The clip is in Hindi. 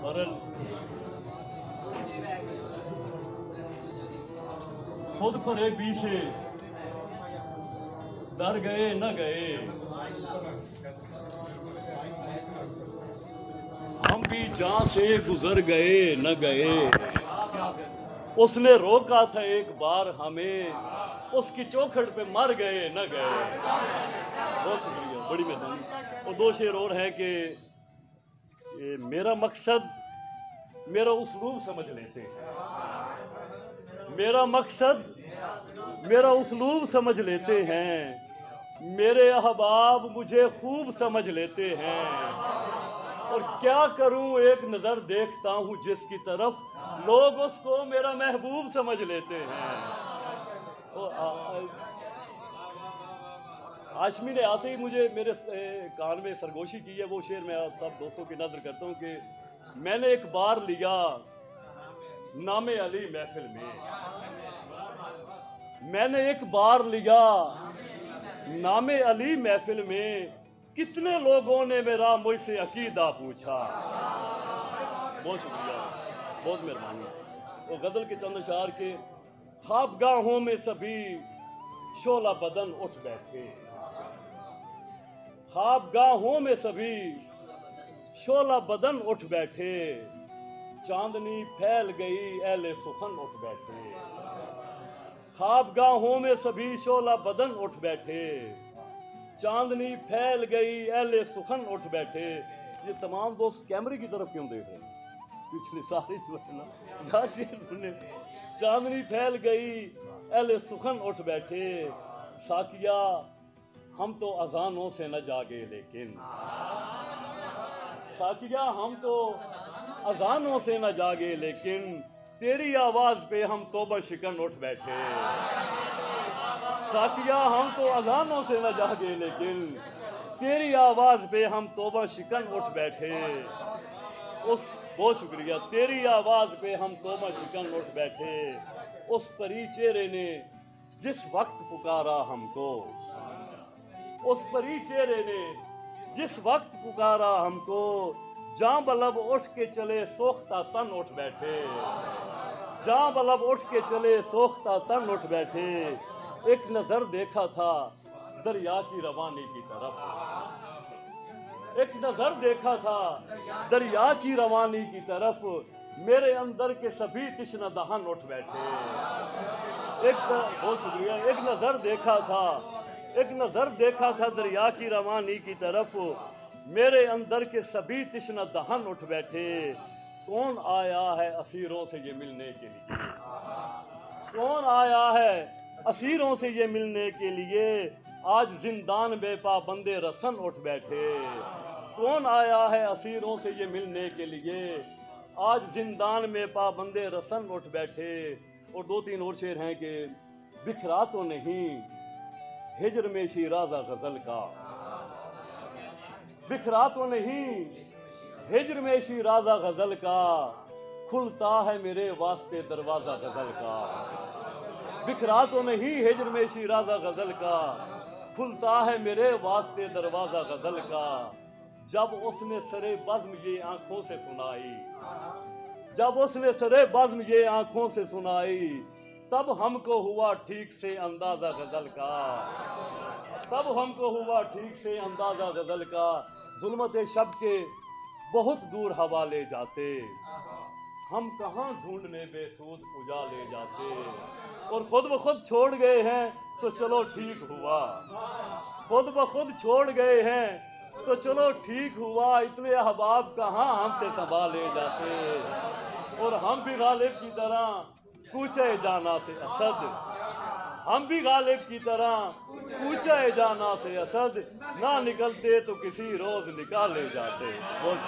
बहरहाल खुद फरेबी से डर गए न गए, हम भी जहां से गुजर गए न गए। उसने रोका था एक बार हमें, उसकी चौखट पे मर गए न गए। बहुत शुक्रिया, बड़ी मेहरबानी। और दो शेर और हैं कि मेरा मकसद मेरा उस्लूब समझ लेते हैं, मेरा मकसद मेरा उस्लूब समझ लेते हैं, मेरे अहबाब मुझे खूब समझ लेते हैं। और क्या करूं एक नजर देखता हूं जिसकी तरफ, लोग उसको मेरा महबूब समझ लेते हैं। हाशमी ने आते ही मुझे मेरे कान में सरगोशी की है। वो शेर मैं आप सब दोस्तों की नजर करता हूं कि मैंने एक बार लिया नामे अली महफिल में, मैंने एक बार लिया नामे अली महफिल में, कितने लोगों ने मेरा मुझसे अकीदा पूछा। बहुत शुक्रिया, बहुत मेहरबानी। वो गजल के चंद अशार के ख्वाबगाहों में सभी शोला बदन उठ बैठे, ख्वाबगाहों में सभी शोला बदन उठ बैठे, चांदनी फैल गई अहले सुखन उठ बैठे। ख्वाबगाहों में सभी शोला बदन उठ बैठे, चांदनी फैल गई अहले सुखन उठ बैठे। ये तमाम दोस्त कैमरे की तरफ क्यों देख रहे हैं? पिछली सारी जो है ना शेर सुनने। चांदनी फैल गई अहले सुखन उठ बैठे, साकिया हम तो अजानों से न जागे लेकिन, साकिया हम तो अजानों से न जागे लेकिन, तेरी आवाज पे हम तौबा शिकन उठ बैठे। साकिया हम तो अजानों से न जागे लेकिन, तेरी आवाज पे हम तौबा शिकन उठ बैठे। उस बहुत शुक्रिया। तेरी आवाज पे हम तौबा शिकन उठ बैठे, उस परी चेहरे ने जिस वक्त पुकारा हमको, उस परी चेहरे ने जिस वक्त पुकारा हमको, जां बलब उठ के चले सोख्ता तन उठ बैठे, जां बलब उठ के चले सोख्ता तन उठ बैठे। एक नजर देखा था दरिया की रवानी की तरफ, एक नजर देखा था दरिया की रवानी की तरफ, मेरे अंदर के सभी तिश्ना दहन उठ बैठे। बहुत शुक्रिया। एक नजर देखा था, एक नजर देखा था दरिया की रवानी की तरफ, मेरे अंदर के सभी तिश्ना दहन उठ बैठे। कौन आया है असीरों से ये मिलने के लिए, कौन आया है असीरों से ये मिलने के लिए, आज जिंदान में पाबंदे रसन उठ बैठे। कौन आया है असीरों से ये मिलने के लिए, आज जिंदान में पाबंदे रसन उठ बैठे। और दो तीन और शेर हैं कि बिखरा तो नहीं हिजर में शीराज़ा गजल का, बिखरा तो नहीं हिजर में शीराज़ा गजल का, खुलता है मेरे वास्ते दरवाजा गजल का। बिखरा तो नहीं हिजर में शीराज़ा गजल का, खुलता है मेरे वास्ते दरवाजा गजल का। जब उसने सरे बज़्म ये आंखों से सुनाई, जब उसने सरे बज़्म ये आंखों से सुनाई, तब हमको हुआ ठीक से अंदाजा गजल का, तब हमको हुआ ठीक से अंदाजा गजल का। जुल्मत शब के बहुत दूर हवा ले जाते, हम कहाँ ढूंढने बेसूद उजाले जाते। और खुद ब खुद छोड़ गए हैं तो चलो ठीक हुआ, खुद ब खुद छोड़ गए हैं तो चलो ठीक हुआ, इतने अहबाब कहाँ हमसे संभाले जाते। और हम भी गालिब की तरह कूचे जाना से असद, हम भी गालिब की तरह कूचे जाना से असद, ना निकलते तो किसी रोज निकाले जाते। बहुत